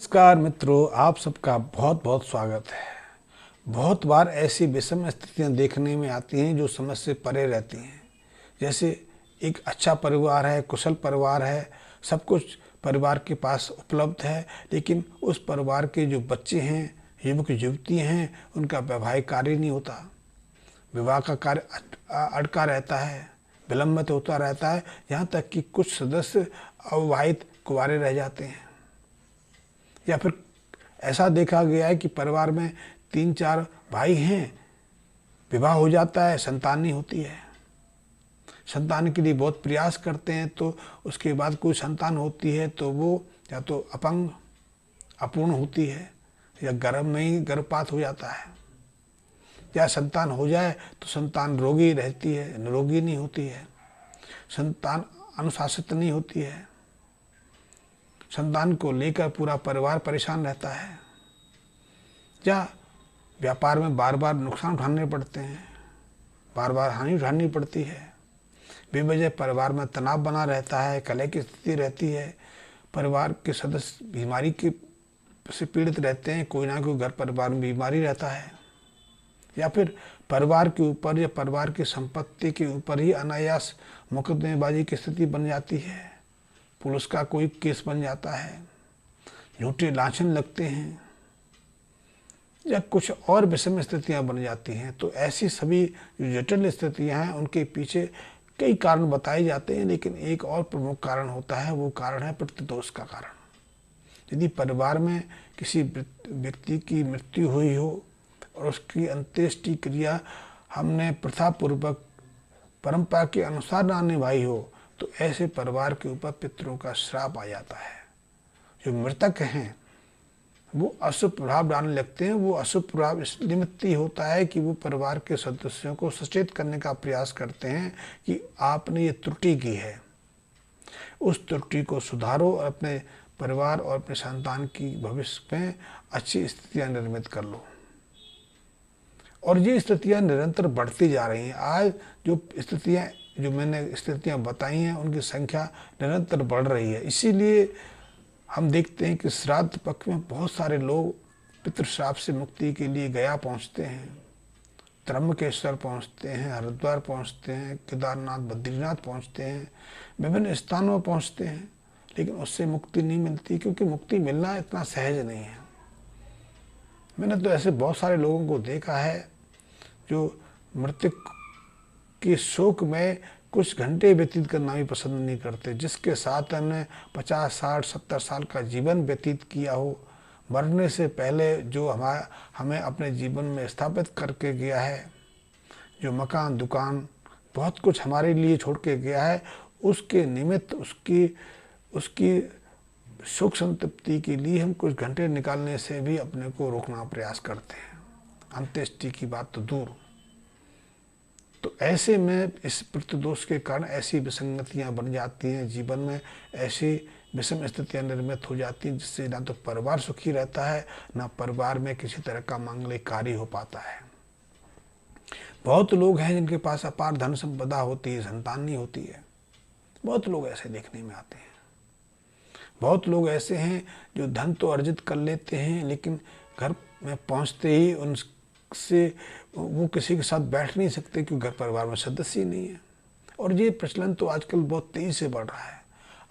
नमस्कार मित्रों, आप सबका बहुत बहुत स्वागत है। बहुत बार ऐसी विषम स्थितियां देखने में आती हैं जो समझ से परे रहती हैं। जैसे एक अच्छा परिवार है, कुशल परिवार है, सब कुछ परिवार के पास उपलब्ध है, लेकिन उस परिवार के जो बच्चे हैं, युवक युवतियाँ हैं, उनका वैवाहिक कार्य नहीं होता। विवाह का कार्य अटका रहता है, विलंबित होता रहता है, यहाँ तक कि कुछ सदस्य अविवाहित कुंवारे रह जाते हैं। या फिर ऐसा देखा गया है कि परिवार में 3-4 भाई हैं, विवाह हो जाता है, संतान नहीं होती है। संतान के लिए बहुत प्रयास करते हैं, तो उसके बाद कोई संतान होती है तो वो या तो अपंग, अपूर्ण होती है, या गर्भ में ही गर्भपात हो जाता है, या संतान हो जाए तो संतान रोगी रहती है, निरोगी नहीं होती है, संतान अनुशासित नहीं होती है। संतान को लेकर पूरा परिवार परेशान रहता है, या व्यापार में बार बार नुकसान उठाने पड़ते हैं, बार बार हानि उठानी पड़ती है। बेवजह परिवार में तनाव बना रहता है, कलह की स्थिति रहती है, परिवार के सदस्य बीमारी के से पीड़ित रहते हैं, कोई ना कोई घर परिवार में बीमारी रहता है, या फिर परिवार के ऊपर या परिवार की संपत्ति के ऊपर ही अनायास मुकदमेबाजी की स्थिति बन जाती है, पुलिस का कोई केस बन जाता है, झूठे लांछन लगते हैं, या कुछ और विषम स्थितियां बन जाती हैं। तो ऐसी सभी जो जटिल स्थितियां हैं, उनके पीछे कई कारण बताए जाते हैं, लेकिन एक और प्रमुख कारण होता है, वो कारण है प्रतिदोष का कारण। यदि परिवार में किसी व्यक्ति की मृत्यु हुई हो और उसकी अंत्येष्टि क्रिया हमने प्रथापूर्वक परंपरा के अनुसार ना निभाई हो, तो ऐसे परिवार के ऊपर पितरों का श्राप आ जाता है। जो मृतक हैं वो अशुभ प्रभाव डालने लगते हैं। वो अशुभ प्रभाव इस निमित्त ही होता है कि वो परिवार के सदस्यों को सचेत करने का प्रयास करते हैं कि आपने ये त्रुटि की है, उस त्रुटि को सुधारो और अपने परिवार और अपने संतान की भविष्य में अच्छी स्थितियां निर्मित कर लो। और ये स्थितियां निरंतर बढ़ती जा रही हैं। आज जो मैंने स्थितियां बताई हैं, उनकी संख्या निरंतर बढ़ रही है। इसीलिए हम देखते हैं कि श्राद्ध पक्ष में बहुत सारे लोग पितृश्राप से मुक्ति के लिए गया पहुंचते हैं, त्र्यंबकेश्वर पहुंचते हैं, हरिद्वार पहुंचते हैं, केदारनाथ, बद्रीनाथ पहुंचते हैं, विभिन्न स्थानों पहुंचते हैं, लेकिन उससे मुक्ति नहीं मिलती, क्योंकि मुक्ति मिलना इतना सहज नहीं है। मैंने तो ऐसे बहुत सारे लोगों को देखा है जो मृतक के शोक में कुछ घंटे व्यतीत करना भी पसंद नहीं करते। जिसके साथ हमने 50, 60, 70 साल का जीवन व्यतीत किया हो, मरने से पहले जो हमें अपने जीवन में स्थापित करके गया है, जो मकान दुकान बहुत कुछ हमारे लिए छोड़ के गया है, उसके निमित्त उसकी सुख संतृप्ति के लिए हम कुछ घंटे निकालने से भी अपने को रोकना प्रयास करते हैं, अंत्येष्टि की बात तो दूर। तो ऐसे में इस प्रतिदोष के कारण ऐसी विसंगतियां बन जाती हैं, जीवन में ऐसी विषम स्थितियां निर्मित हो जाती हैं, जिससे ना तो परिवार सुखी रहता है, ना परिवार में किसी तरह का मांगलिक कार्य हो पाता है। बहुत लोग हैं जिनके पास अपार धन संपदा होती है, संतान नहीं होती है। बहुत लोग ऐसे देखने में आते हैं। बहुत लोग ऐसे हैं जो धन तो अर्जित कर लेते हैं, लेकिन घर में पहुंचते ही उनसे वो किसी के साथ बैठ नहीं सकते, क्योंकि घर परिवार में सदस्य ही नहीं है। और ये प्रचलन तो आजकल बहुत तेजी से बढ़ रहा है।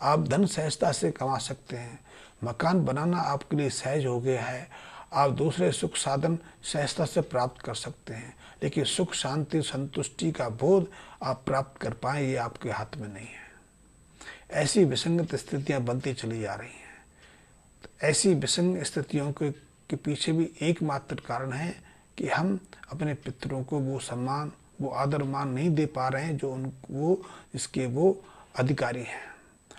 आप धन सहजता से कमा सकते हैं, मकान बनाना आपके लिए सहज हो गया है, आप दूसरे सुख साधन सहजता से प्राप्त कर सकते हैं, लेकिन सुख शांति संतुष्टि का बोध आप प्राप्त कर पाएँ, ये आपके हाथ में नहीं है। ऐसी विसंगत स्थितियां बनती चली जा रही हैं। तो ऐसी विसंग स्थितियों के पीछे भी एकमात्र कारण है कि हम अपने पितरों को वो सम्मान, वो आदर मान नहीं दे पा रहे हैं जो जिसके वो अधिकारी हैं।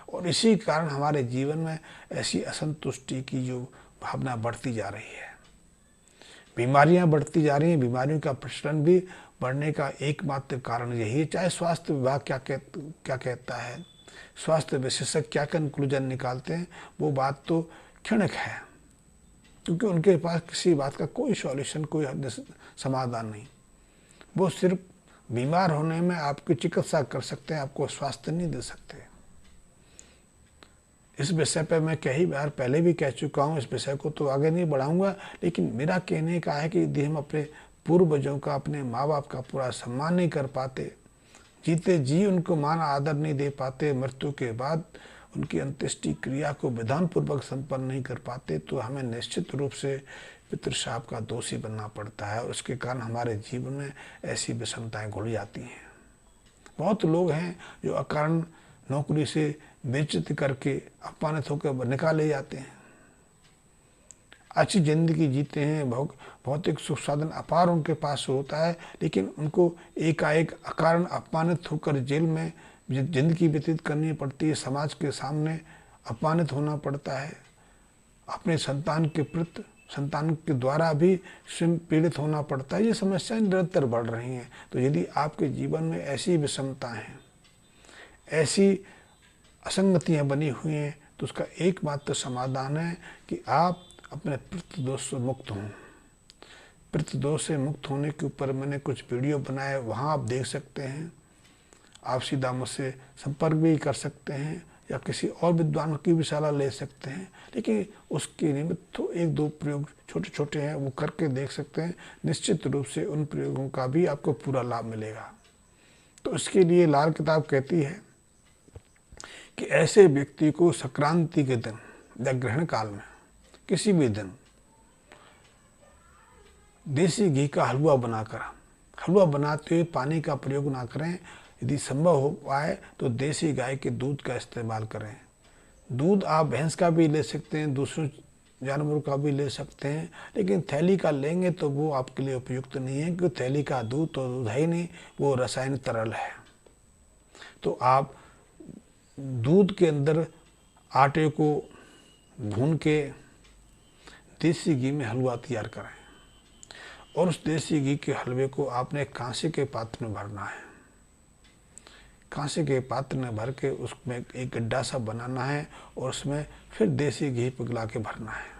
और इसी कारण हमारे जीवन में ऐसी असंतुष्टि की जो भावना बढ़ती जा रही है, बीमारियां बढ़ती जा रही हैं। बीमारियों का प्रचलन भी बढ़ने का एकमात्र कारण यही है। चाहे स्वास्थ्य विभाग क्या कहता है, स्वास्थ्य विशेषज्ञ क्या कंक्लूजन निकालते हैं, वो बात तो क्षणिक है, क्योंकि उनके पास किसी बात का कोई सॉल्यूशन, कोई समाधान नहीं। वो सिर्फ बीमार होने में आपकी चिकित्सा कर सकते हैं, आपको स्वास्थ्य नहीं दे सकते। इस विषय पर मैं कई बार पहले भी कह चुका हूँ, इस विषय को तो आगे नहीं बढ़ाऊंगा, लेकिन मेरा कहने का है कि यदि हम अपने पूर्वजों का, अपने माँ बाप का पूरा सम्मान नहीं कर पाते, जीते जी उनको मान आदर नहीं दे पाते, मृत्यु के बाद उनकी अंत्येष्टि क्रिया को विधान पूर्वक संपन्न नहीं कर पाते, तो हमें निश्चित रूप से पितृशाप का दोषी बनना पड़ता है और उसके कारण हमारे जीवन में ऐसी विषमताएं घुल जाती हैं। बहुत लोग हैं जो अकारण नौकरी से बेइज्जती करके अपमानित होकर निकाले जाते हैं, अच्छी जिंदगी जीते हैं, भौतिक सुख साधन अपार उनके पास होता है, लेकिन उनको एकाएक अकारण अपमानित होकर जेल में जिंदगी व्यतीत करनी पड़ती है, समाज के सामने अपमानित होना पड़ता है, अपने संतान के द्वारा भी स्वयं पीड़ित होना पड़ता है। ये समस्याएं निरंतर बढ़ रही हैं। तो यदि आपके जीवन में ऐसी विषमता हैं, ऐसी असंगतियां बनी हुई हैं, तो उसका एकमात्र समाधान है कि आप अपने पितृदोष से मुक्त हों। पितृदोष से मुक्त होने के ऊपर मैंने कुछ वीडियो बनाए, वहाँ आप देख सकते हैं। आप सीधा मुझसे संपर्क भी कर सकते हैं या किसी और विद्वान की भी सलाह ले सकते हैं, लेकिन उसके निमित्त तो एक दो प्रयोग छोटे छोटे हैं, वो करके देख सकते हैं। निश्चित रूप से उन प्रयोगों का भी आपको पूरा लाभ मिलेगा। तो इसके लिए लाल किताब कहती है कि ऐसे व्यक्ति को संक्रांति के दिन या ग्रहण काल में किसी भी दिन देसी घी का हलवा बनाकर, हलवा बनाते हुए पानी का प्रयोग ना करें, यदि संभव हो पाए तो देसी गाय के दूध का इस्तेमाल करें। दूध आप भैंस का भी ले सकते हैं, दूसरों जानवरों का भी ले सकते हैं, लेकिन थैली का लेंगे तो वो आपके लिए उपयुक्त नहीं है, क्योंकि थैली का दूध तो दूध है ही नहीं, वो रासायनिक तरल है। तो आप दूध के अंदर आटे को भून के देसी घी में हलवा तैयार करें और उस देसी घी के हलवे को आपने कांसे के पात्र में भरना है। कांसे के पात्र में भर के उसमें एक गड्ढा सा बनाना है और उसमें फिर देसी घी पिघला के भरना है।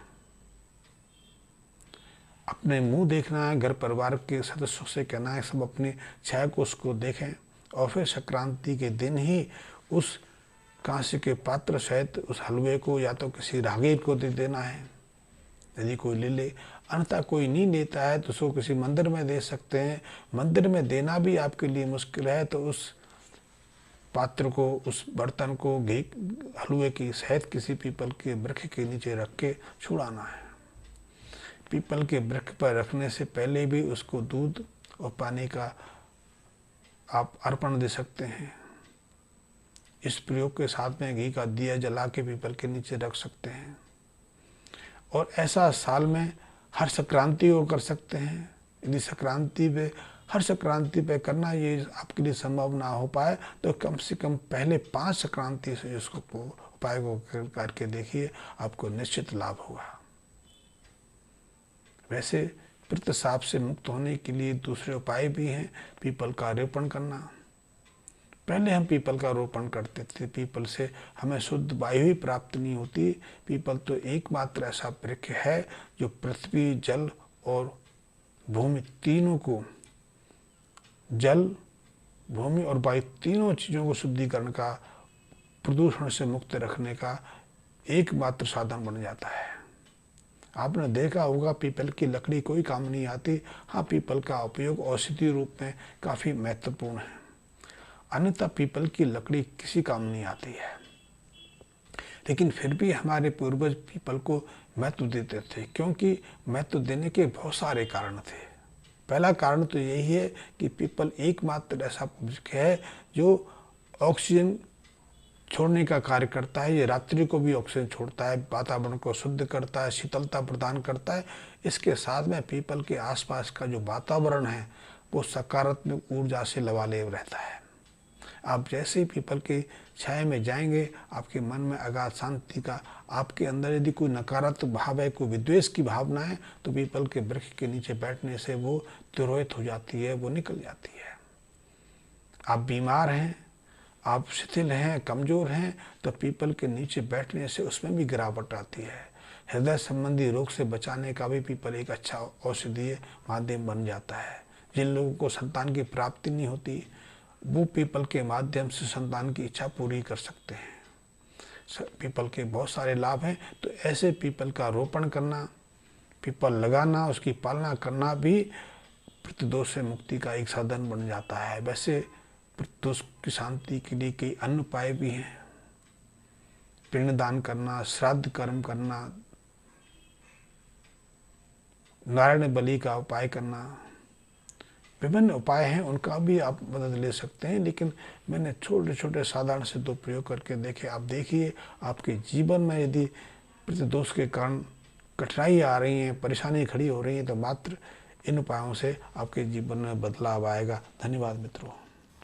अपने मुंह देखना है, घर परिवार के सदस्यों से कहना है सब अपनी छाया को उसको देखें और फिर संक्रांति के दिन ही उस कांसे के पात्र सहित उस हलवे को या तो किसी राहगीर को दे देना है, यदि कोई ले ले। अन्यथा कोई नहीं लेता है तो उसको किसी मंदिर में दे सकते हैं। मंदिर में देना भी आपके लिए मुश्किल है तो उस पात्र को, उस बर्तन को घी हलवे की सहित किसी पीपल के वृक्ष के नीचे रख के छुड़ाना है। पीपल के वृक्ष पर रखने से पहले भी उसको दूध और पानी का आप अर्पण दे सकते हैं। इस प्रयोग के साथ में घी का दिया जला के पीपल के नीचे रख सकते हैं और ऐसा साल में हर संक्रांति को कर सकते हैं। यदि हर संक्रांति पे करना ये आपके लिए संभव ना हो पाए तो कम से कम पहले 5 संक्रांति से इसको उपाय को करके देखिए, आपको निश्चित लाभ होगा। वैसे पितृशाप से मुक्त होने के लिए दूसरे उपाय भी हैं। पीपल का रोपण करना। पहले हम पीपल का रोपण करते थे, पीपल से हमें शुद्ध वायु ही प्राप्त नहीं होती। पीपल तो एकमात्र ऐसा वृक्ष है जो पृथ्वी, जल और भूमि तीनों को, जल, भूमि और वायु तीनों चीज़ों को शुद्धिकरण का, प्रदूषण से मुक्त रखने का एकमात्र साधन बन जाता है। आपने देखा होगा पीपल की लकड़ी कोई काम नहीं आती। हाँ, पीपल का उपयोग औषधि रूप में काफ़ी महत्वपूर्ण है, अन्यथा पीपल की लकड़ी किसी काम नहीं आती है। लेकिन फिर भी हमारे पूर्वज पीपल को महत्व देते थे, क्योंकि महत्व देने के बहुत सारे कारण थे। पहला कारण तो यही है कि पीपल एकमात्र ऐसा वृक्ष है जो ऑक्सीजन छोड़ने का कार्य करता है। ये रात्रि को भी ऑक्सीजन छोड़ता है, वातावरण को शुद्ध करता है, शीतलता प्रदान करता है। इसके साथ में पीपल के आसपास का जो वातावरण है वो सकारात्मक ऊर्जा से लबालेब रहता है। आप जैसे ही पीपल के छाया में जाएंगे, आपके मन में अगाध शांति का, आपके अंदर यदि कोई नकारात्मक भाव है, कोई विद्वेष की भावना है, तो पीपल के वृक्ष के नीचे बैठने से वो तिरोहित हो जाती है, वो निकल जाती है। आप बीमार हैं, आप शिथिल हैं, कमज़ोर हैं, तो पीपल के नीचे बैठने से उसमें भी गिरावट आती है। हृदय संबंधी रोग से बचाने का भी पीपल एक अच्छा औषधीय माध्यम बन जाता है। जिन लोगों को संतान की प्राप्ति नहीं होती, वो पीपल के माध्यम से संतान की इच्छा पूरी कर सकते हैं। पीपल के बहुत सारे लाभ हैं। तो ऐसे पीपल का रोपण करना, पीपल लगाना, उसकी पालना करना भी पितृदोष से मुक्ति का एक साधन बन जाता है। वैसे पितृदोष की शांति के लिए कई अन्य उपाय भी हैं। पिंडदान करना, श्राद्ध कर्म करना, नारायण बलि का उपाय करना, विभिन्न उपाय हैं, उनका भी आप मदद ले सकते हैं। लेकिन मैंने छोटे छोटे साधारण से 2 प्रयोग करके देखे। आप देखिए, आपके जीवन में यदि पितृदोष के कारण कठिनाई आ रही हैं, परेशानी खड़ी हो रही है, तो मात्र इन उपायों से आपके जीवन में बदलाव आएगा। धन्यवाद मित्रों।